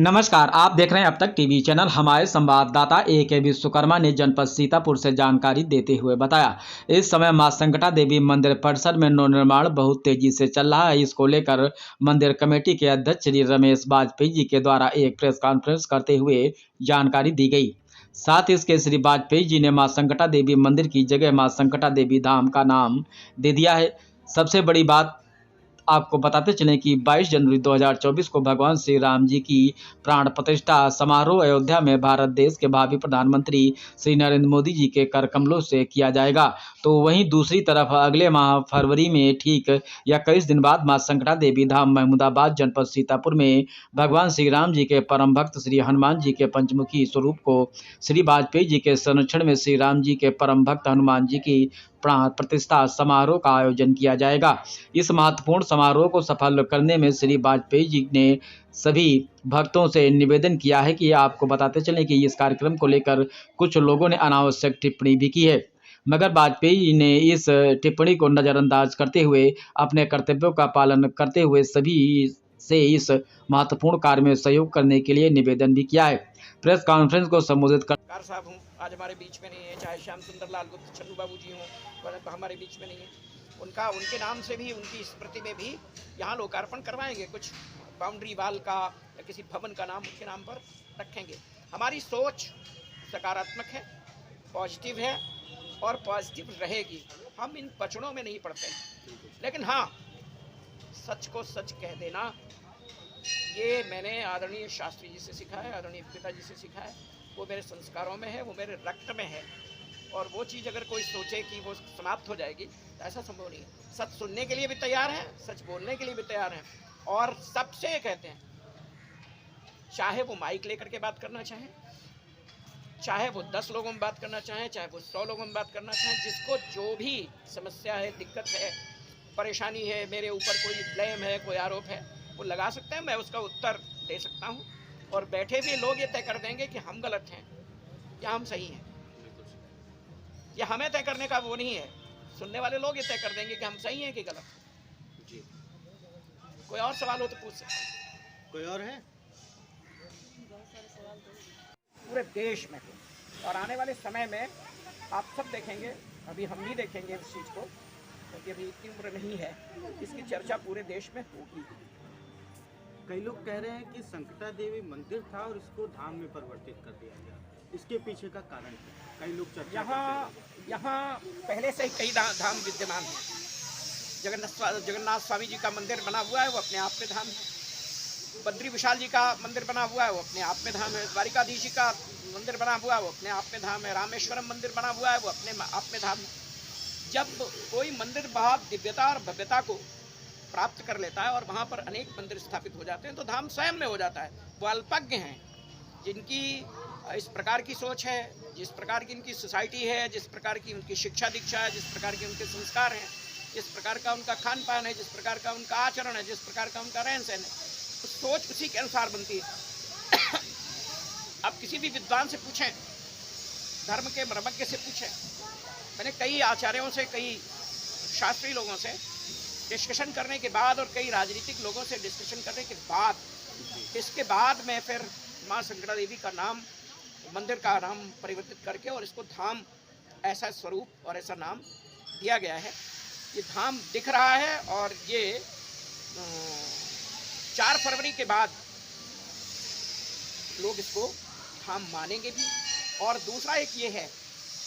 नमस्कार, आप देख रहे हैं अब तक टीवी चैनल। हमारे संवाददाता ए.के. विश्वकर्मा ने जनपद सीतापुर से जानकारी देते हुए बताया, इस समय मां संकटा देवी मंदिर परिसर में नवनिर्माण बहुत तेजी से चल रहा है। इसको लेकर मंदिर कमेटी के अध्यक्ष श्री रमेश वाजपेयी जी के द्वारा एक प्रेस कॉन्फ्रेंस करते हुए जानकारी दी गई। साथ ही इसके श्री वाजपेयी जी ने मां संकटा देवी मंदिर की जगह मां संकटा देवी धाम का नाम दे दिया है। सबसे बड़ी बात आपको बताते चलें कि 22 जनवरी 2024 को भगवान श्री राम जी की प्राण प्रतिष्ठा समारोह अयोध्या में भारत देश के भावी प्रधानमंत्री श्री नरेंद्र मोदी जी के कर कमलों से किया जाएगा। तो वहीं दूसरी तरफ अगले माह फरवरी में ठीक 21 दिन बाद मां संकटा देवी धाम महमूदाबाद जनपद सीतापुर में भगवान श्री राम जी के परम भक्त श्री हनुमान जी के पंचमुखी स्वरूप को श्री वाजपेयी जी के संरक्षण में श्री राम जी के परम भक्त हनुमान जी की प्राण प्रतिष्ठा समारोह का आयोजन किया जाएगा। इस महत्वपूर्ण समारोह को सफल करने में श्री वाजपेयी जी ने सभी भक्तों से निवेदन किया है कि आपको बताते चलें कि इस कार्यक्रम को लेकर कुछ लोगों ने अनावश्यक टिप्पणी भी की है, मगर वाजपेयी ने इस टिप्पणी को नज़रअंदाज करते हुए अपने कर्तव्यों का पालन करते हुए सभी से इस महत्वपूर्ण कार्य में सहयोग करने के लिए निवेदन भी किया है। प्रेस कॉन्फ्रेंस को संबोधित कर साहब हूँ, आज हमारे बीच में नहीं है, चाहे श्याम सुंदर लाल गुप्त छन्नू बाबू जी हों, हमारे बीच में नहीं है। उनके नाम से भी, उनकी स्मृति में भी यहाँ लोकार्पण करवाएंगे। कुछ बाउंड्री वाल का या किसी भवन का नाम उनके नाम पर रखेंगे। हमारी सोच सकारात्मक है, पॉजिटिव है और पॉजिटिव रहेगी। हम इन पचड़ों में नहीं पड़ते, लेकिन हाँ, सच को सच कह देना, ये मैंने आदरणीय शास्त्री जी से सीखा है, आदरणीय पिताजी से सीखा है। वो मेरे संस्कारों में है, वो मेरे रक्त में है। और वो चीज़ अगर कोई सोचे कि वो समाप्त हो जाएगी, तो ऐसा संभव नहीं है। सच सुनने के लिए भी तैयार हैं, सच बोलने के लिए भी तैयार हैं। और सबसे कहते हैं, चाहे वो माइक लेकर के बात करना चाहें, चाहे वो 10 लोगों में बात करना चाहें, चाहे वो 100 लोगों में बात करना चाहें, जिसको जो भी समस्या है, दिक्कत है, परेशानी है, मेरे ऊपर कोई ब्लेम है, कोई आरोप है, वो लगा सकते हैं। मैं उसका उत्तर दे सकता हूँ। और बैठे हुए लोग ये तय कर देंगे कि हम गलत हैं या हम सही हैं। या हमें तय करने का वो नहीं है, सुनने वाले लोग ये तय कर देंगे कि हम सही हैं कि गलत जी। कोई और सवाल हो तो पूछ सकते हैं। कोई और है? पूरे देश में और आने वाले समय में आप सब देखेंगे, अभी हम भी देखेंगे इस चीज़ को, क्योंकि अभी इतनी उम्र नहीं है, इसकी चर्चा पूरे देश में होगी। कई लोग कह रहे हैं कि संकटा देवी मंदिर था और इसको धाम में परिवर्तित कर दिया गया, इसके पीछे का कारण क्या? कई लोग चर्चा यहाँ पहले से ही कई धाम विद्यमान हैं। जगन्नाथ स्वामी जी का मंदिर बना हुआ है, वो अपने आप में धाम है। बद्री विशाल जी का मंदिर बना हुआ है, वो अपने आप में धाम है। द्वारिकाधीश जी का मंदिर बना हुआ है, वो अपने आप में धाम है। रामेश्वरम मंदिर बना हुआ है, वो अपने आप में धाम है। जब कोई मंदिर बहुत दिव्यता और भव्यता को प्राप्त कर लेता है और वहाँ पर अनेक मंदिर स्थापित हो जाते हैं, तो धाम स्वयं में हो जाता है। वो अल्पज्ञ हैं, जिनकी इस प्रकार की सोच है, जिस प्रकार की उनकी सोसाइटी है, जिस प्रकार की उनकी शिक्षा दीक्षा है, जिस प्रकार के उनके संस्कार हैं, जिस प्रकार का उनका खान पान है, जिस प्रकार का उनका आचरण है, जिस प्रकार का उनका रहन सहन है, तो सोच उसी के अनुसार बनती है। अब किसी भी विद्वान से पूछें, धर्म के मर्मज्ञ से पूछें, मैंने कई आचार्यों से, कई शास्त्री लोगों से डिस्कशन करने के बाद और कई राजनीतिक लोगों से डिस्कशन करने के बाद, इसके बाद मैं फिर माँ संकटा देवी का नाम, मंदिर का नाम परिवर्तित करके और इसको धाम, ऐसा स्वरूप और ऐसा नाम दिया गया है। ये धाम दिख रहा है और ये 4 फरवरी के बाद लोग इसको धाम मानेंगे भी। और दूसरा एक ये है,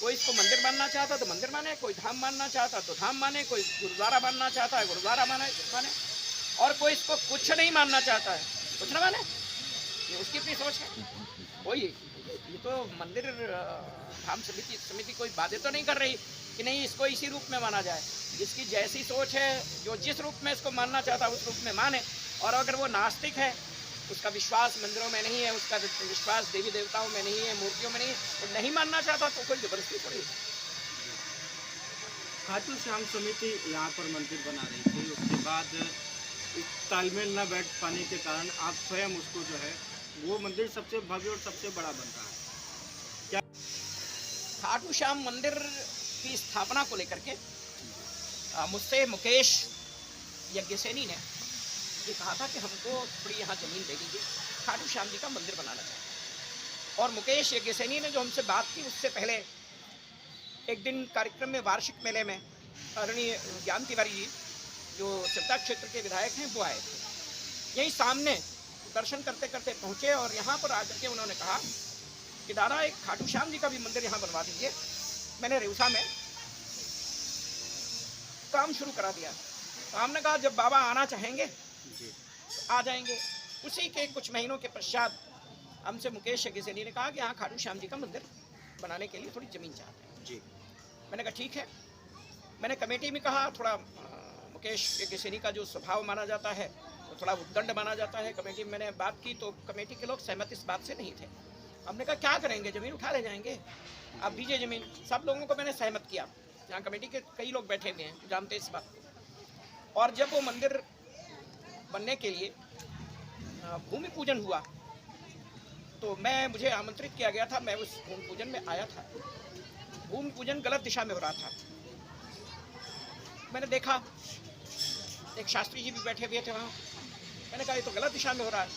कोई इसको मंदिर मानना चाहता तो मंदिर माने, कोई धाम मानना चाहता तो धाम माने, कोई गुरुद्वारा मानना चाहता है गुरुद्वारा माने, और कोई इसको कुछ नहीं मानना चाहता है कुछ ना माने। ये उसकी अपनी सोच है। कोई ये तो मंदिर धाम समिति कोई बातें तो नहीं कर रही कि नहीं इसको इसी रूप में माना जाए। जिसकी जैसी सोच है, जो जिस रूप में इसको मानना चाहता है उस रूप में माने। और अगर वो नास्तिक है, उसका विश्वास मंदिरों में नहीं है, उसका विश्वास देवी देवताओं में नहीं है, मूर्तियों में नहीं है, वो नहीं मानना चाहता तो कोई जबरदस्ती थोड़ी। खाटू श्याम समिति यहाँ पर मंदिर बना रही थी, उसके बाद तालमेल न बैठ पाने के कारण आप स्वयं उसको जो है, वो मंदिर सबसे भव्य और सबसे बड़ा बन रहा है। क्या खाटू श्याम मंदिर की स्थापना को लेकर के मुझसे मुकेश यज्ञसेनी ने ये कहा था कि हमको थोड़ी यहाँ ज़मीन दे दीजिए खाटू श्याम जी का मंदिर बनाना चाहते हैं। और मुकेश यज्ञसेनी ने जो हमसे बात की, उससे पहले एक दिन कार्यक्रम में, वार्षिक मेले में, आदरणीय ज्ञान तिवारी जी जो सिरसा क्षेत्र के विधायक हैं वो आए थे। यहीं सामने दर्शन करते करते पहुँचे और यहाँ पर आकर के उन्होंने कहा कि दादा एक खाटू श्याम जी का भी मंदिर यहाँ बनवा दीजिए। मैंने रेउसा में काम शुरू करा दिया। तो हमने कहा जब बाबा आना चाहेंगे तो आ जाएंगे। उसी के कुछ महीनों के पश्चात हमसे मुकेश यज्ञसेनी ने कहा कि यहाँ खाटू श्याम जी का मंदिर बनाने के लिए थोड़ी ज़मीन चाहते हैं जी। मैंने कहा ठीक है। मैंने कमेटी में कहा, थोड़ा मुकेश यज्ञसेनी का जो स्वभाव माना जाता है वो थोड़ा उद्दंड माना जाता है। कमेटी में मैंने बात की तो कमेटी के लोग सहमत इस बात से नहीं थे। हमने कहा क्या करेंगे, ज़मीन उठा ले जाएंगे, आप दीजिए ज़मीन। सब लोगों को मैंने सहमत किया। यहाँ कमेटी के कई लोग बैठे हुए हैं, जानते इस बात को। और जब वो मंदिर बनने के लिए भूमि पूजन हुआ तो मुझे आमंत्रित किया गया था। मैं उस भूमि पूजन में आया था। भूमि पूजन गलत दिशा में हो रहा था। मैंने देखा एक शास्त्री जी भी बैठे हुए थे वहाँ। मैंने कहा ये तो गलत दिशा में हो रहा है।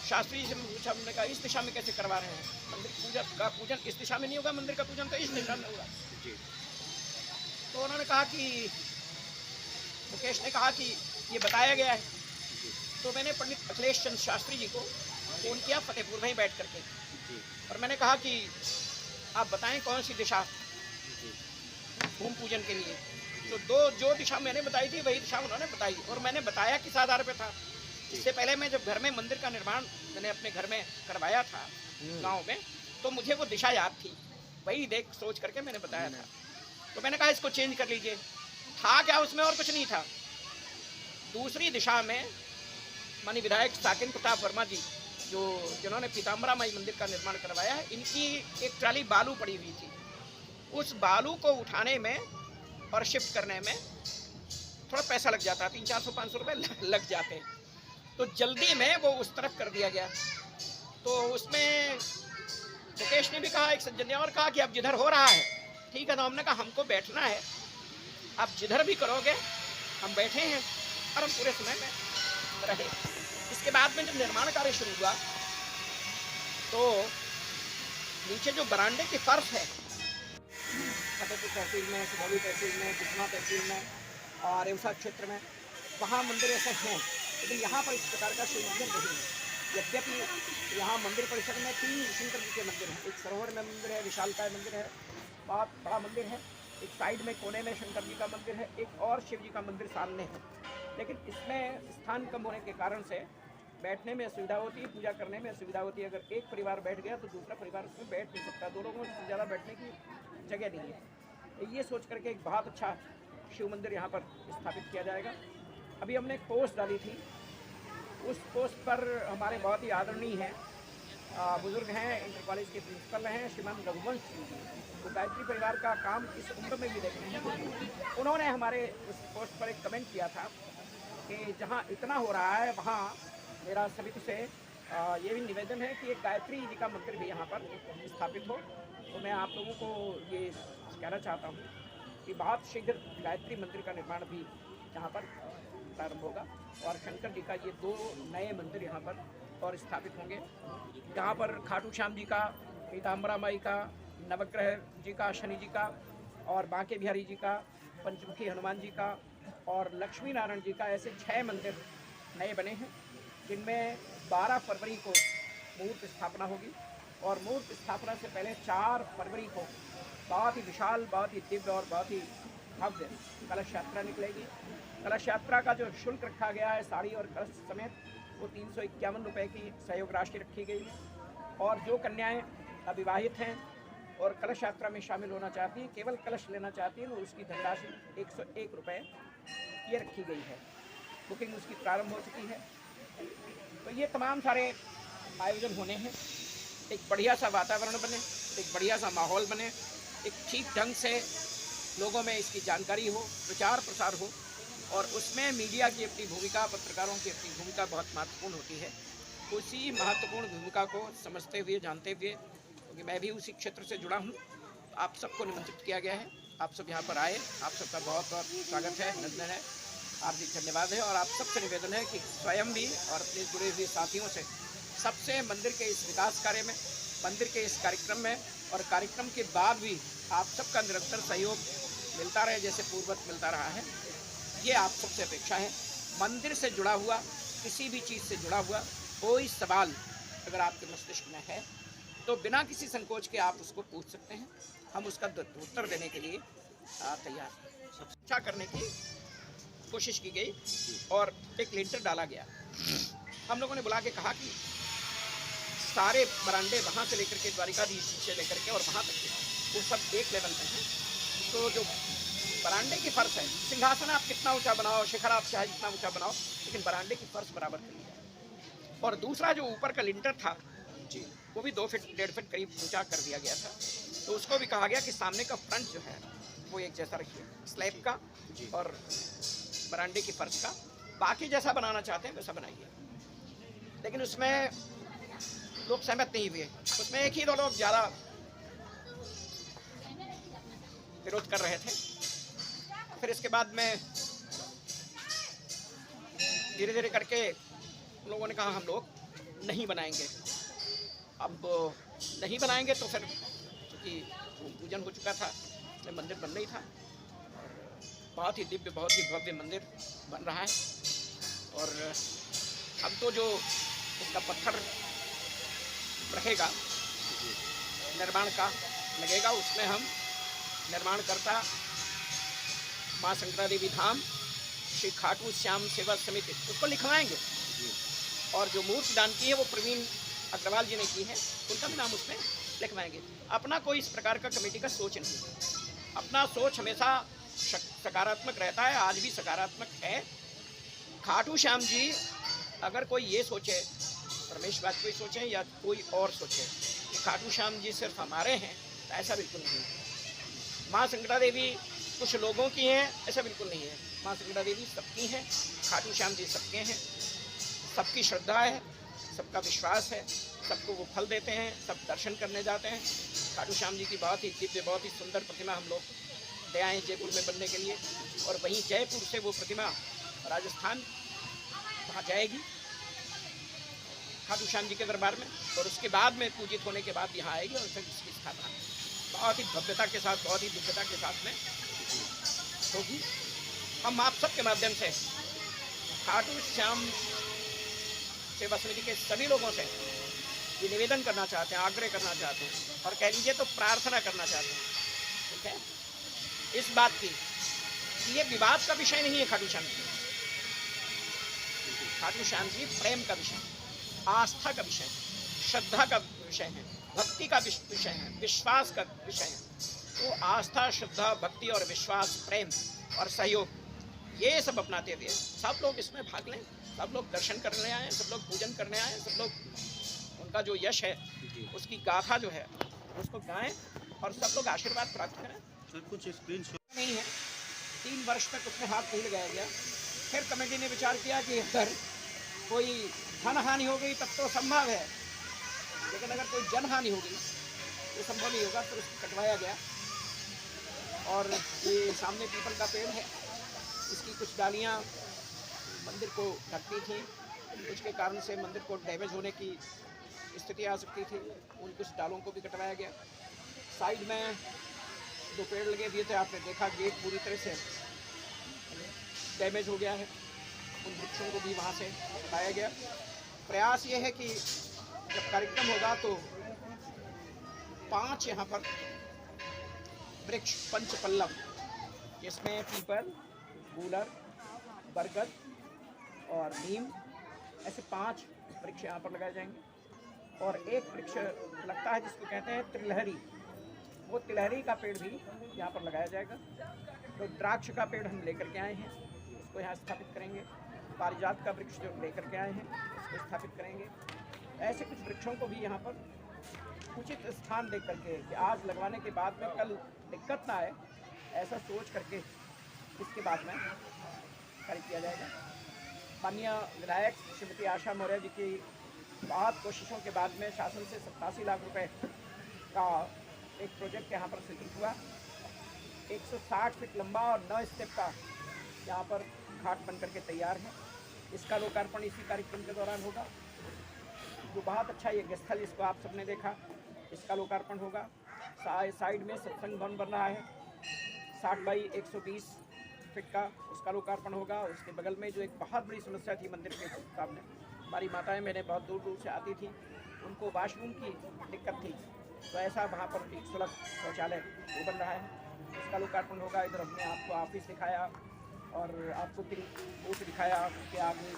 शास्त्री जी से पूछा, हमने कहा इस दिशा में कैसे करवा रहे हैं, मंदिर का पूजन इस दिशा में नहीं होगा, मंदिर का पूजन तो इस दिशा में होगा जी। तो उन्होंने कहा कि, मुकेश ने कहा कि ये बताया गया है। तो मैंने पंडित अखिलेश चंद्र शास्त्री जी को फ़ोन किया फतेहपुर में ही बैठ करके, और मैंने कहा कि आप बताएं कौन सी दिशा भूमि पूजन के लिए। तो जो दिशा मैंने बताई थी वही दिशा उन्होंने बताई। और मैंने बताया किस आधार पे था, इससे पहले मैं जब घर में मंदिर का निर्माण मैंने अपने घर में करवाया था गांव में, तो मुझे वो दिशा याद थी, वही सोच करके मैंने बताया था। तो मैंने कहा इसको चेंज कर लीजिए। था क्या उसमें, और कुछ नहीं था। दूसरी दिशा में माननीय विधायक साकिन प्रताप वर्मा जी जिन्होंने पीताम्बरा माई मंदिर का निर्माण करवाया है, इनकी एक ट्राली बालू पड़ी हुई थी। उस बालू को उठाने में और शिफ्ट करने में थोड़ा पैसा लग जाता, 300-400-500 रुपये लग जाते हैं। तो जल्दी में वो उस तरफ कर दिया गया। तो उसमें मुकेश ने भी कहा, एक सज्जन ने और कहा कि अब जिधर हो रहा है ठीक है। तो हमने कहा हमको बैठना है, आप जिधर भी करोगे हम बैठे हैं, और हम पूरे समय में रहे। इसके बाद में जब निर्माण कार्य शुरू हुआ तो नीचे जो बरामदे की फर्श है, फतेहपुर तहसील में, सिधौली तहसील में, कुशमा तहसील में और रेउसा क्षेत्र में, वहाँ मंदिर ऐसे हैं, लेकिन यहाँ पर इस प्रकार का शिव मंदिर नहीं है। यद्यपि यहाँ मंदिर परिसर में 3 शंकर जी के मंदिर हैं। एक सरोवर में मंदिर है, विशालकाय मंदिर है, बहुत बड़ा मंदिर है। एक साइड में कोने में शंकर जी का मंदिर है, एक और शिव जी का मंदिर सामने है। लेकिन इसमें स्थान कम होने के कारण से बैठने में असुविधा होती है, पूजा करने में असुविधा होती है। अगर एक परिवार बैठ गया तो दूसरा परिवार उसमें बैठ नहीं सकता, 2 लोगों से ज़्यादा बैठने की जगह नहीं है। ये सोच करके एक बहुत अच्छा शिव मंदिर यहाँ पर स्थापित किया जाएगा। अभी हमने एक पोस्ट डाली थी, उस पोस्ट पर हमारे बहुत ही आदरणीय हैं, बुजुर्ग हैं, इंटर कॉलेज के प्रिंसिपल हैं, श्रीमान रघुवंश सिंह जी, तो गायत्री परिवार का काम इस उम्र में भी देख रहे हैं। उन्होंने हमारे उस पोस्ट पर एक कमेंट किया था कि जहाँ इतना हो रहा है वहाँ मेरा समिति से ये भी निवेदन है कि एक गायत्री जी का मंदिर भी यहाँ पर स्थापित हो। तो मैं आप लोगों को ये कहना चाहता हूँ कि बहुत शीघ्र गायत्री मंदिर का निर्माण भी यहाँ पर प्रारंभ होगा, और शंकर जी का ये 2 नए मंदिर यहाँ पर और स्थापित होंगे। यहाँ पर खाटू श्याम जी का, पीताम्बरा माई का, नवग्रह जी का, शनि जी का, और बांके बिहारी जी का, पंचमुखी हनुमान जी का और लक्ष्मी नारायण जी का, ऐसे 6 मंदिर नए बने हैं, जिनमें 12 फरवरी को मुहूर्त स्थापना होगी। और मुहूर्त स्थापना से पहले 4 फरवरी को बहुत ही विशाल, बहुत ही दिव्य और बहुत ही भव्य कलश यात्रा निकलेगी। कलश यात्रा का जो शुल्क रखा गया है साड़ी और कलश समेत, वो 351 रुपये की सहयोग राशि रखी गई है। और जो कन्याएं अविवाहित हैं और कलश यात्रा में शामिल होना चाहती हैं, केवल कलश लेना चाहती हैं, तो उसकी धनराशि 101 रुपये ये रखी गई है। बुकिंग उसकी प्रारंभ हो चुकी है। तो ये तमाम सारे आयोजन होने हैं। एक बढ़िया सा वातावरण बने, एक बढ़िया सा माहौल बने, एक ठीक ढंग से लोगों में इसकी जानकारी हो, प्रचार प्रसार हो, और उसमें मीडिया की अपनी भूमिका, पत्रकारों की अपनी भूमिका बहुत महत्वपूर्ण होती है। उसी महत्वपूर्ण भूमिका को समझते हुए, जानते हुए, क्योंकि मैं भी उसी क्षेत्र से जुड़ा हूँ, आप सबको निमंत्रित किया गया है। आप सब यहाँ पर आए, आप सबका बहुत बहुत स्वागत है, अभिनंदन है, हार्दिक धन्यवाद है। और आप सबसे निवेदन है कि स्वयं भी और अपने जुड़े हुए साथियों से सबसे मंदिर के इस विकास कार्य में, मंदिर के इस कार्यक्रम में और कार्यक्रम के बाद भी आप सबका निरंतर सहयोग मिलता रहे जैसे पूर्ववत मिलता रहा है, ये आप सबसे अपेक्षा है। मंदिर से जुड़ा हुआ, किसी भी चीज़ से जुड़ा हुआ कोई सवाल अगर आपके मस्तिष्क में है तो बिना किसी संकोच के आप उसको पूछ सकते हैं, हम उसका उत्तर देने के लिए तैयार हैं। अच्छा करने की कोशिश की गई और एक लिंटर डाला गया। हम लोगों ने बुला के कहा कि सारे बरांडे वहाँ से लेकर के द्वारिकाधीश से लेकर के और वहाँ तक के वो सब एक लेवल पे हैं। तो जो बरांडे की फर्श है, सिंहासन आप कितना ऊंचा बनाओ, शिखर आप चाहे जितना ऊंचा बनाओ, लेकिन बरांडे की फर्श बराबर करी जाए। और दूसरा जो ऊपर का लिंटर था जी, वो भी 2 फीट 1.5 फीट करीब ऊंचा कर दिया गया था। तो उसको भी कहा गया कि सामने का फ्रंट जो है वो एक जैसा रखिए, स्लैब का और बरांडे की फर्श का। बाकी जैसा बनाना चाहते हैं वैसा बनाइए, लेकिन उसमें लोग सहमत नहीं हुए। उसमें एक ही 2 लोग ज़्यादा विरोध कर रहे थे। फिर इसके बाद में धीरे धीरे करके लोगों ने कहा हम लोग नहीं बनाएंगे। अब नहीं बनाएंगे तो फिर क्योंकि पूजन हो चुका था, इसलिए मंदिर बन नहीं था। बहुत ही दिव्य, बहुत ही भव्य मंदिर बन रहा है। और अब तो जो इसका पत्थर रहेगा निर्माण का लगेगा, उसमें हम निर्माणकर्ता माँ संगीता देवी धाम श्री खाटू श्याम सेवा समिति उसको लिखवाएंगे। और जो मूर्ति दान की है वो प्रवीण अग्रवाल जी ने की है, उनका भी नाम उसमें लिखवाएंगे। अपना कोई इस प्रकार का कमेटी का सोच नहीं, अपना सोच हमेशा सकारात्मक रहता है, आज भी सकारात्मक है। खाटू श्याम जी अगर कोई ये सोचे, रमेश वाजपेयी सोचें या कोई और सोचे कि खाटू श्याम जी सिर्फ हमारे हैं, तो ऐसा बिल्कुल नहीं है। माँ संगीता देवी कुछ लोगों की हैं, ऐसा बिल्कुल नहीं है। माँ संगीता देवी सबकी हैं, खाटू श्याम जी सबके हैं, सबकी श्रद्धा है, सबका विश्वास है, सबको वो फल देते हैं, सब दर्शन करने जाते हैं। खाटू श्याम जी की बहुत ही दिव्य, बहुत ही सुंदर प्रतिमा हम लोग ले आए जयपुर में बनने के लिए, और वहीं जयपुर से वो प्रतिमा राजस्थान वहाँ जाएगी खाटू श्याम जी के दरबार में, और उसके बाद में पूजित होने के बाद यहाँ आएगी और फिर उसकी स्थापना बहुत ही भव्यता के साथ, बहुत ही दिव्यता के साथ में होगी। हम आप सबके माध्यम से खाटू श्याम सेवा समिति के सभी लोगों से ये निवेदन करना चाहते हैं, आग्रह करना चाहते हैं, और कह लीजिए तो प्रार्थना करना चाहते हैं, ठीक है, इस बात की कि ये विवाद का विषय नहीं है। खाटू श्याम जी, खाटू श्याम जी प्रेम का विषय, आस्था का विषय, श्रद्धा का विषय है, भक्ति का विषय है, विश्वास का विषय है। तो आस्था, श्रद्धा, भक्ति और विश्वास, प्रेम और सहयोग, ये सब अपनाते हुए सब लोग इसमें भाग लें, सब लोग दर्शन करने आए, सब लोग पूजन करने आए, सब लोग उनका जो यश है उसकी गाथा जो है उसको गाएं और सब लोग आशीर्वाद प्राप्त करें। सर कुछ स्क्रीन नहीं है, 3 वर्ष तक उसमें हाथ नहीं लगाया गया। फिर कमेटी ने विचार किया कि अगर कोई धन हानि हो गई तब तो संभव है, लेकिन अगर कोई जन हानि हो गई तो संभव नहीं होगा, फिर उसको कटवाया गया। और ये सामने पीपल का पेड़ है, इसकी कुछ डालियाँ मंदिर को ढकती थी, उसके कारण से मंदिर को डैमेज होने की स्थिति आ सकती थी, उन कुछ डालों को भी कटवाया गया। साइड में 2 पेड़ लगे दिए थे, आपने देखा गेट पूरी तरह से डैमेज हो गया है, उन वृक्षों को भी वहाँ से हटाया गया। प्रयास ये है कि जब कार्यक्रम होगा तो 5 यहाँ पर वृक्ष पंचपल्लव, जिसमें पीपल, गूलर, बरगद और नीम, ऐसे 5 वृक्ष यहाँ पर लगाए जाएंगे। और एक वृक्ष लगता है जिसको कहते हैं त्रिलहरी, वो तिलहरी का पेड़ भी यहाँ पर लगाया जाएगा। तो द्राक्ष का पेड़ हम लेकर के आए हैं, उसको यहाँ स्थापित करेंगे। पारिजात का वृक्ष जो लेकर के आए हैं उसको स्थापित करेंगे। ऐसे कुछ वृक्षों को भी यहाँ पर उचित स्थान दे करके कि आज लगवाने के बाद में कल दिक्कत ना आए, ऐसा सोच करके इसके बाद में कार्य किया जाएगा। माननीय विधायक श्रीमती आशा मौर्य जी की बहुत कोशिशों के बाद में शासन से 87 लाख रुपए का एक प्रोजेक्ट यहाँ पर स्वीकृत हुआ। 160 फीट लंबा और 9 स्टेप का यहाँ पर घाट बन करके तैयार है। इसका लोकार्पण इसी कार्यक्रम के दौरान होगा। जो बहुत अच्छा यज्ञ स्थल इसको आप सबने देखा, इसका लोकार्पण होगा। साइड में सत्संग भवन बन रहा है 60 बाई 120 फीट का, उसका लोकार्पण होगा। उसके बगल में जो एक बहुत बड़ी समस्या थी मंदिर के सामने, हमारी माताएं मैंने बहुत दूर दूर से आती थी, उनको वॉशरूम की दिक्कत थी, तो ऐसा वहाँ पर एक सुलभ शौचालय वो बन रहा है, उसका लोकार्पण होगा। इधर हमने आपको ऑफिस दिखाया और आपको बूथ दिखाया, उसके आगे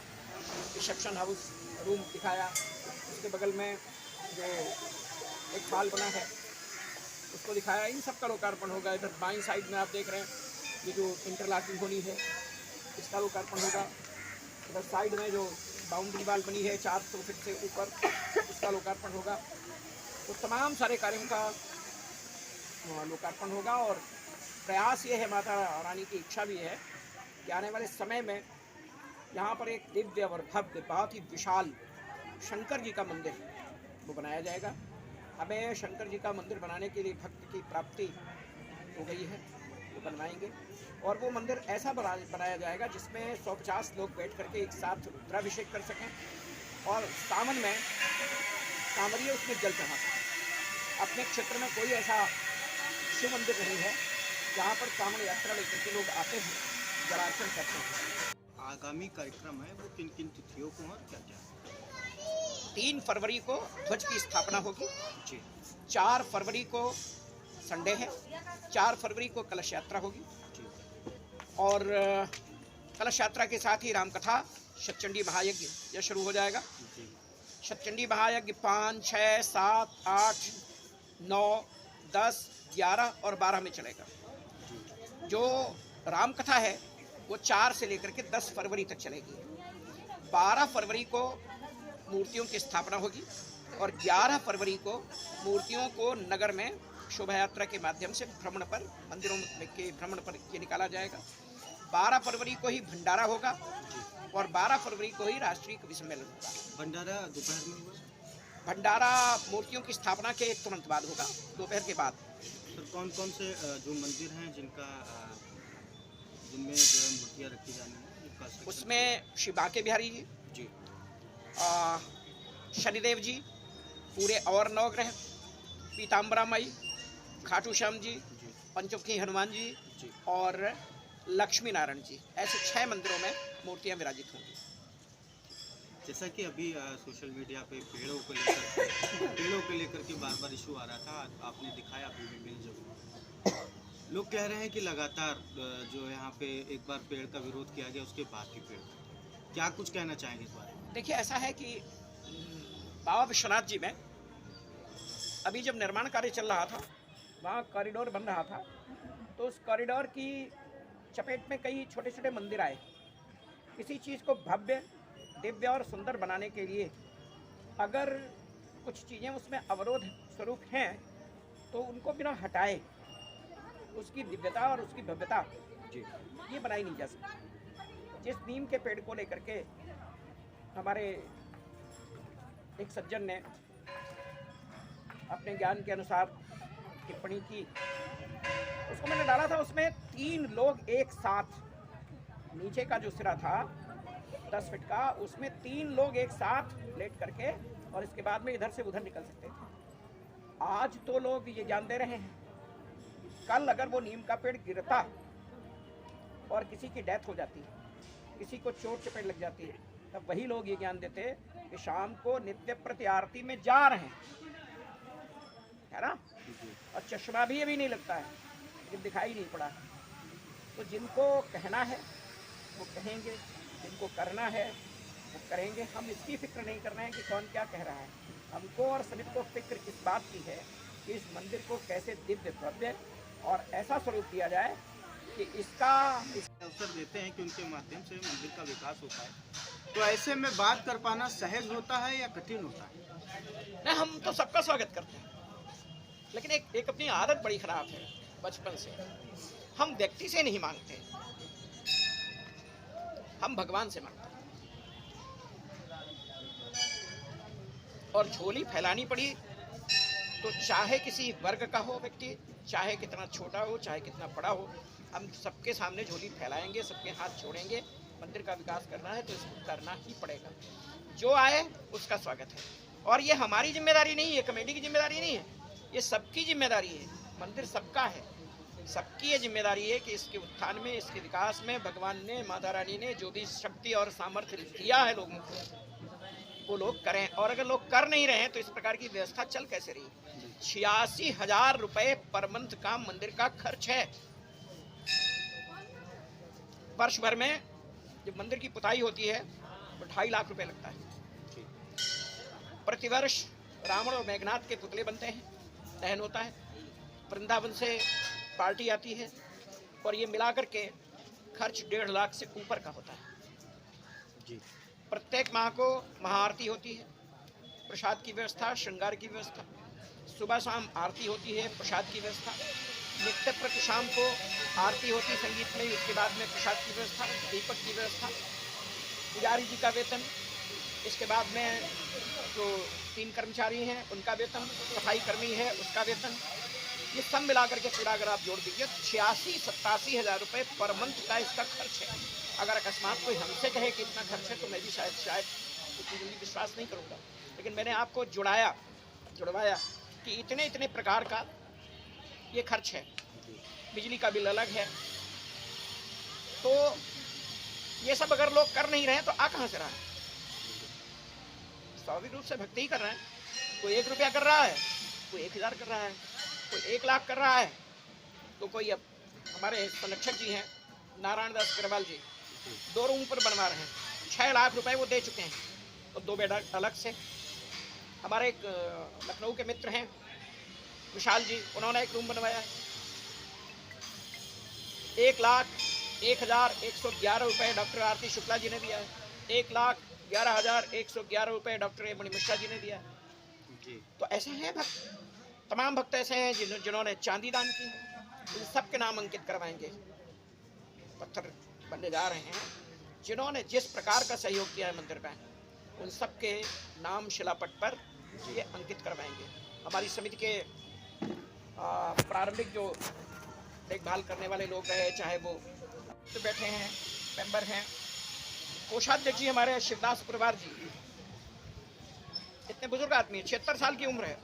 रिसेप्शन हाउस रूम दिखाया, उसके बगल में जो एक हॉल बना है उसको दिखाया। इन सब का लोकार्पण होगा। इधर बाईं साइड में आप देख रहे हैं ये जो इंटरलॉकिंग होनी है इसका लोकार्पण होगा। इधर साइड में जो बाउंड्री वाल बनी है 400 फीट से ऊपर, उसका लोकार्पण होगा। तो तमाम सारे कार्यों का लोकार्पण होगा। और प्रयास ये है, माता रानी की इच्छा भी है कि आने वाले समय में यहाँ पर एक दिव्य और भव्य बहुत ही विशाल शंकर जी का मंदिर वो बनाया जाएगा। हमें शंकर जी का मंदिर बनाने के लिए भक्त की प्राप्ति हो गई है, वो बनवाएंगे। और वो मंदिर ऐसा बनाया जाएगा जिसमें 150 लोग बैठ करके एक साथ रुद्राभिषेक कर सकें और सावन में कांवरिये उसमें जल चढ़ा सकें। अपने क्षेत्र में कोई ऐसा शिव मंदिर नहीं है जहाँ पर कांवड़ यात्रा लेकर के लोग आते हैं, जलार्पण करते हैं। आगामी कार्यक्रम है वो किन किन तिथियों को और क्या क्या? 3 फरवरी को ध्वज की स्थापना होगी जी। 4 फरवरी को संडे है, 4 फरवरी को कलश यात्रा होगी जी। और कलश यात्रा के साथ ही रामकथा शतचंडी महायज्ञ यह शुरू हो जाएगा। जी। शतचंडी महायज्ञ 5, 6, 7, 8, 9, 10, 11 और 12 में चलेगा। जो रामकथा है वो 4 से लेकर के 10 फरवरी तक चलेगी। 12 फरवरी को मूर्तियों की स्थापना होगी और 11 फरवरी को मूर्तियों को नगर में शोभा यात्रा के माध्यम से भ्रमण पर, मंदिरों के भ्रमण पर ये निकाला जाएगा। 12 फरवरी को ही भंडारा होगा और 12 फरवरी को ही राष्ट्रीय कवि सम्मेलन होगा। भंडारा दोपहर में होगा? भंडारा मूर्तियों की स्थापना के तुरंत बाद होगा, दोपहर के बाद। सर कौन कौन से जो मंदिर हैं जिनमें जो है मूर्तियाँ रखी जानी है? उसमें श्री बांके बिहारी जी जी, शनिदेव जी, पूरे और नवग्रह, पीताम्बरा माई, खाटू श्याम जी, पंचमुखी हनुमान जी और लक्ष्मी नारायण जी, ऐसे 6 मंदिरों में मूर्तियां विराजित होंगी। जैसा कि अभी सोशल मीडिया पे पेड़ों को लेकर के बार बार इशू आ रहा था, आपने दिखाया अभी भी मिल जो लोग कह रहे हैं कि लगातार जो यहाँ पे एक बार पेड़ का विरोध किया गया उसके बाद भी पेड़, क्या कुछ कहना चाहेंगे इस बारे में? देखिए ऐसा है कि बाबा विश्वनाथ जी में अभी जब निर्माण कार्य चल रहा था, वहाँ कॉरिडोर बन रहा था, तो उस कॉरिडोर की चपेट में कई छोटे छोटे मंदिर आए। किसी चीज़ को भव्य, दिव्य और सुंदर बनाने के लिए अगर कुछ चीज़ें उसमें अवरोध स्वरूप हैं तो उनको बिना हटाए उसकी दिव्यता और उसकी भव्यता जी, ये बनाई नहीं जा सकती। जिस नीम के पेड़ को लेकर के हमारे एक सज्जन ने अपने ज्ञान के अनुसार टिप्पणी की, उसको मैंने डाला था, उसमें 3 लोग एक साथ, नीचे का जो सिरा था 10 फीट का, उसमें 3 लोग एक साथ लेट करके और इसके बाद में इधर से उधर निकल सकते थे। आज तो लोग ये ज्ञान दे रहे हैं, कल अगर वो नीम का पेड़ गिरता और किसी की डेथ हो जाती, किसी को चोट चपेट लग जाती है, तब वही लोग ये ज्ञान देते कि शाम को नित्य प्रति आरती में जा रहे हैं, है ना, और चश्मा भी अभी नहीं लगता है, लेकिन दिखाई नहीं पड़ा। तो जिनको कहना है वो कहेंगे, जिनको करना है वो करेंगे। हम इसकी फिक्र नहीं कर रहे हैं कि कौन क्या कह रहा है, हमको और सभी को फिक्र इस बात की है कि इस मंदिर को कैसे दिव्य भव्य और ऐसा स्वरूप दिया जाए कि इसका अवसर देते हैं कि उनके माध्यम से मंदिर का विकास होता है। तो ऐसे में बात कर पाना सहज होता है या कठिन होता है? नहीं, हम तो सबका स्वागत करते हैं, लेकिन एक अपनी आदत बड़ी खराब है बचपन से। हम व्यक्ति से नहीं मांगते, हम भगवान से मांगते हैं। और झोली फैलानी पड़ी तो चाहे किसी वर्ग का हो व्यक्ति, चाहे कितना छोटा हो, चाहे कितना बड़ा हो, हम सबके सामने झोली फैलाएंगे, सबके हाथ छोड़ेंगे। मंदिर का विकास करना है तो इसको करना ही पड़ेगा। जो आए उसका स्वागत है और ये हमारी जिम्मेदारी नहीं है, कमेटी की जिम्मेदारी नहीं है, ये सबकी जिम्मेदारी है। मंदिर सबका है, सबकी ये जिम्मेदारी है कि इसके उत्थान में, इसके विकास में भगवान ने, माता रानी ने जो भी शक्ति और सामर्थ्य दिया है लोगों को, वो लोग करें। और अगर लोग कर नहीं रहे हैं तो इस प्रकार की व्यवस्था चल कैसे रही। 86,000 रुपये पर मंथ का मंदिर का खर्च है। वर्ष भर में जब मंदिर की पुताई होती है तो 2.5 लाख रुपए लगता है। प्रतिवर्ष रावण और मेघनाथ के पुतले बनते हैं, दहन होता है, वृंदावन से पार्टी आती है, और ये मिलाकर के खर्च 1.5 लाख से ऊपर का होता है जी। प्रत्येक माह को महाआरती होती है, प्रसाद की व्यवस्था, श्रृंगार की व्यवस्था, सुबह शाम आरती होती है, प्रसाद की व्यवस्था, नित्य प्रति शाम को आरती होती है संगीत में, उसके बाद में प्रसाद की व्यवस्था, दीपक की व्यवस्था, पुजारी जी का वेतन, इसके बाद में जो 3 कर्मचारी हैं उनका वेतन, सफाई कर्मी है उसका वेतन, ये सब मिलाकर के पूरा अगर आप जोड़ दीजिए 86-87 हज़ार रुपये पर मंथ का इसका खर्च है। अगर अकस्मात कोई हमसे कहे कि इतना खर्च है तो मैं भी शायद उतनी जल्दी विश्वास नहीं करूँगा, लेकिन मैंने आपको जुड़वाया कि इतने प्रकार का ये खर्च है। बिजली का बिल अलग है। तो ये सब अगर लोग कर नहीं रहे हैं तो आ कहाँ से रहा है। स्वाभाविक रूप से भक्ति ही कर रहे हैं। कोई 1 रुपया कर रहा है, कोई 1000 कर रहा है, कोई 1 लाख कर रहा है, तो कोई अब हमारे संरक्षक जी हैं नारायण दास अग्रवाल जी 2 रूम पर बनवा रहे हैं, 6 लाख रुपए वो दे चुके हैं, तो 2 बेड अलग से। हमारे एक लखनऊ के मित्र हैं विशाल जी, उन्होंने 1 रूम बनवाया है, 1,01,111 रुपये डॉक्टर आरती शुक्ला जी ने दिया है, 1,11,111 रुपये डॉक्टर मणि मिश्रा जी ने दिया है जी। तो ऐसे हैं भक्त, तमाम भक्त ऐसे हैं जिन्होंने चांदी दान की, उन सब के नाम अंकित करवाएंगे। पत्थर बनने जा रहे हैं जिन्होंने जिस प्रकार का सहयोग किया है मंदिर में, उन सब के नाम शिलापट पर ये अंकित करवाएंगे। हमारी समिति के प्रारंभिक जो देखभाल करने वाले लोग रहे, चाहे वो तो बैठे हैं, मेंबर हैं, कोषाध्यक्ष जी हमारे शिवदास परिवार जी, इतने बुजुर्ग आदमी हैं, 76 साल की उम्र है,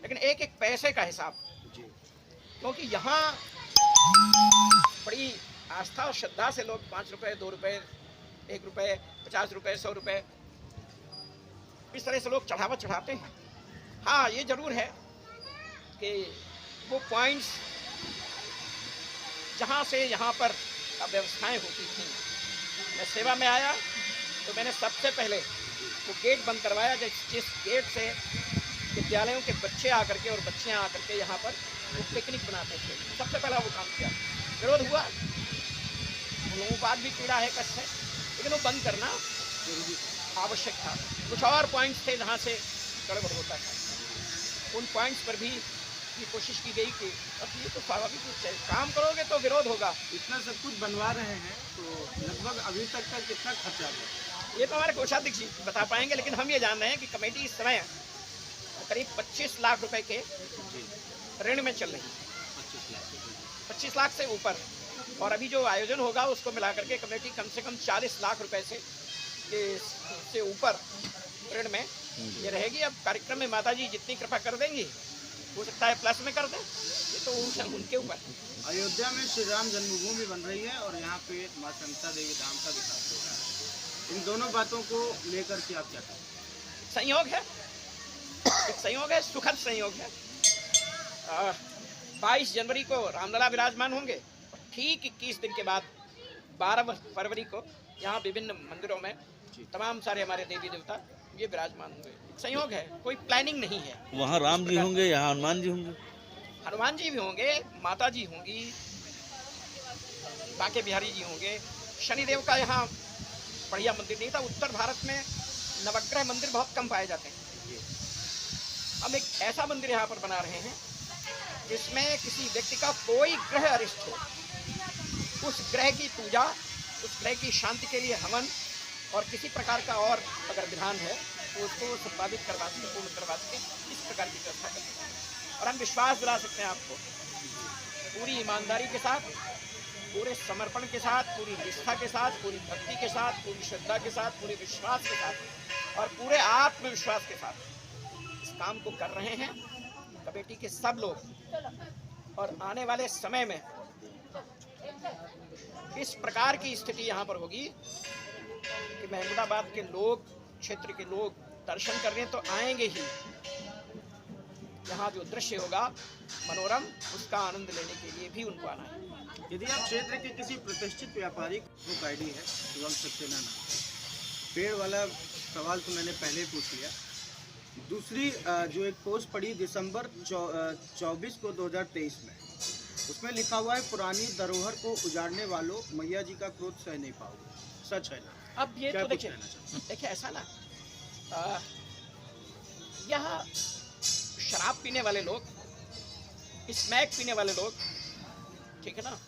लेकिन एक पैसे का हिसाब, क्योंकि यहाँ बड़ी आस्था और श्रद्धा से लोग 5 रुपये, 2 रुपये, 1 रुपये, 50 रुपये, 100 रुपये, इस तरह से लोग चढ़ाते हैं। हाँ, ये जरूर है कि वो पॉइंट्स जहाँ से यहाँ पर व्यवस्थाएं होती थी, मैं सेवा में आया तो मैंने सबसे पहले वो गेट बंद करवाया, जिस गेट से विद्यालयों के बच्चे आकर के और बच्चियाँ आकर के यहाँ पर वो पिकनिक बनाते थे, सबसे पहला वो काम किया। विरोध हुआ, उन लोगों को आज भी पीड़ा है, कष्ट है, लेकिन वो बंद करना आवश्यक था। कुछ और पॉइंट्स थे जहाँ से गड़बड़ होता था, उन पॉइंट्स पर भी ये कोशिश की गई कि अब ये तो स्वाभाविक रूप से काम करोगे तो विरोध होगा। इतना सब कुछ बनवा रहे हैं तो लगभग अभी तक का कितना खर्चा है ये तो हमारे कोषाध्यक्ष जी बता पाएंगे, लेकिन हम ये जान रहे हैं कि कमेटी इस समय करीब 25 लाख रुपए के ऋण में चल रही है, 25 लाख से ऊपर। और अभी जो आयोजन होगा उसको मिलाकर के कमेटी कम से कम 40 लाख रुपए से ऊपर ऋण में ये रहेगी। अब कार्यक्रम में माता जी जितनी कृपा कर देंगी, हो सकता है प्लस में कर दें, ये तो उनके ऊपर। अयोध्या में श्री राम जन्मभूमि बन रही है और यहाँ पे माँ शांता देवी धाम का विकास हो रहा है। इन दोनों बातों को लेकर के आप क्या कहें? संयोग है, एक संयोग है, सुखद संयोग है। 22 जनवरी को रामलला विराजमान होंगे, ठीक 21 दिन के बाद 12 फरवरी को यहाँ विभिन्न मंदिरों में तमाम सारे हमारे देवी देवता ये विराजमान होंगे। संयोग है, कोई प्लानिंग नहीं है। वहाँ राम जी होंगे, यहाँ हनुमान जी होंगे, हनुमान जी भी होंगे, माता जी होंगी, बांके बिहारी जी होंगे। शनिदेव का यहाँ बढ़िया मंदिर नहीं था। उत्तर भारत में नवग्रह मंदिर बहुत कम पाए जाते हैं। हम एक ऐसा मंदिर यहाँ पर बना रहे हैं जिसमें किसी व्यक्ति का कोई ग्रह अरिष्ट हो, उस ग्रह की पूजा, उस ग्रह की शांति के लिए हवन और किसी प्रकार का और अगर विधान है तो उसको संपादित करवा सके, पूर्ण करवा सके, इस प्रकार की व्यवस्था करते हैं। और हम विश्वास दिला सकते हैं आपको, पूरी ईमानदारी के साथ, पूरे समर्पण के साथ, पूरी निष्ठा के साथ, पूरी भक्ति के साथ, पूरी श्रद्धा के साथ, पूरे विश्वास के साथ और पूरे आत्मविश्वास के साथ काम को कर रहे हैं कमेटी के सब लोग। और आने वाले समय में इस प्रकार की स्थिति यहाँ पर होगी कि महमूदाबाद के लोग, क्षेत्र के लोग दर्शन करने तो आएंगे ही, यहाँ जो दृश्य होगा मनोरम, उसका आनंद लेने के लिए भी उनको आना है। यदि आप क्षेत्र के किसी प्रतिष्ठित व्यापारी बुक आईडी है शिवम सक्सेना नाम, पेड़ वाला सवाल तो मैंने पहले ही पूछ लिया। दूसरी जो एक पोस्ट पड़ी दिसंबर 24 को 2023 में, उसमें लिखा हुआ है पुरानी धरोहर को उजाड़ने वालों मैया जी का क्रोध सह नहीं पाओगे, सच है ना? अब ये तो देखिए ऐसा ना, यहाँ शराब पीने वाले लोग, स्मैक पीने वाले लोग, ठीक है ना,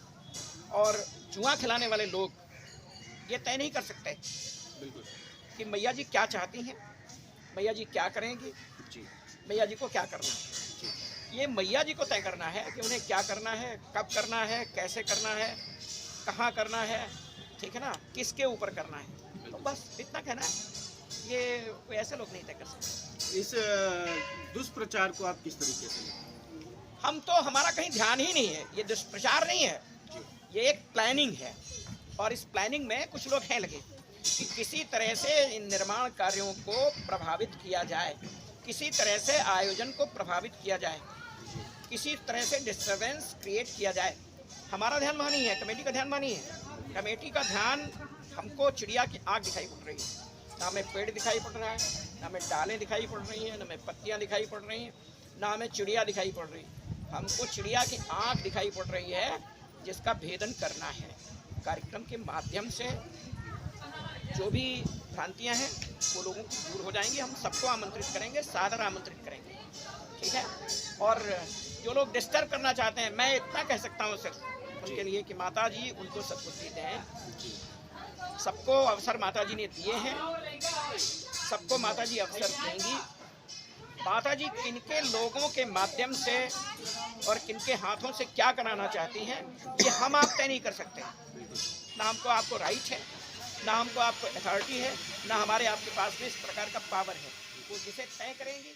और जुआ खिलाने वाले लोग ये तय नहीं कर सकते बिल्कुल कि मैया जी क्या चाहती हैं, मैया जी क्या करेंगी, जी मैया जी को क्या करना है। ये मैया जी को तय करना है कि उन्हें क्या करना है, कब करना है, कैसे करना है, कहाँ करना है, ठीक है ना, किसके ऊपर करना है। तो बस इतना कहना है, ये कोई ऐसे लोग नहीं तय कर सकते। इस दुष्प्रचार को आप किस तरीके से लेते हैं? हम तो, हमारा कहीं ध्यान ही नहीं है, ये दुष्प्रचार नहीं है, ये एक प्लानिंग है। और इस प्लानिंग में कुछ लोग हैं लगे कि किसी तरह से इन निर्माण कार्यों को प्रभावित किया जाए, किसी तरह से आयोजन को प्रभावित किया जाए, किसी तरह से डिस्टर्बेंस क्रिएट किया जाए। हमारा ध्यान वहाँ नहीं है, कमेटी का ध्यान वहाँ नहीं है। कमेटी का ध्यान, हमको चिड़िया की आँख दिखाई पड़ रही है, ना हमें पेड़ दिखाई पड़ रहा है, ना हमें डालें दिखाई पड़ रही हैं, ना हमें पत्तियाँ दिखाई पड़ रही हैं, ना हमें चिड़िया दिखाई पड़ रही। हमको चिड़िया की आँख दिखाई पड़ रही है, जिसका भेदन करना है। कार्यक्रम के माध्यम से जो भी भ्रांतियाँ हैं वो लोगों की दूर हो जाएंगी। हम सबको आमंत्रित करेंगे, सादर आमंत्रित करेंगे, ठीक है। और जो लोग डिस्टर्ब करना चाहते हैं, मैं इतना कह सकता हूँ सिर्फ उनके लिए कि माता जी उनको सद्बुद्धि दें। सबको अवसर माता जी ने दिए हैं, सबको माता जी अवसर देंगी। माता जी किनके लोगों के माध्यम से और किनके हाथों से क्या कराना चाहती हैं, ये हम आप तय नहीं कर सकते। ना हमको आपको राइट है, ना हमको आपको अथॉरिटी है, ना हमारे आपके पास में इस प्रकार का पावर है। वो जिसे तय करेंगी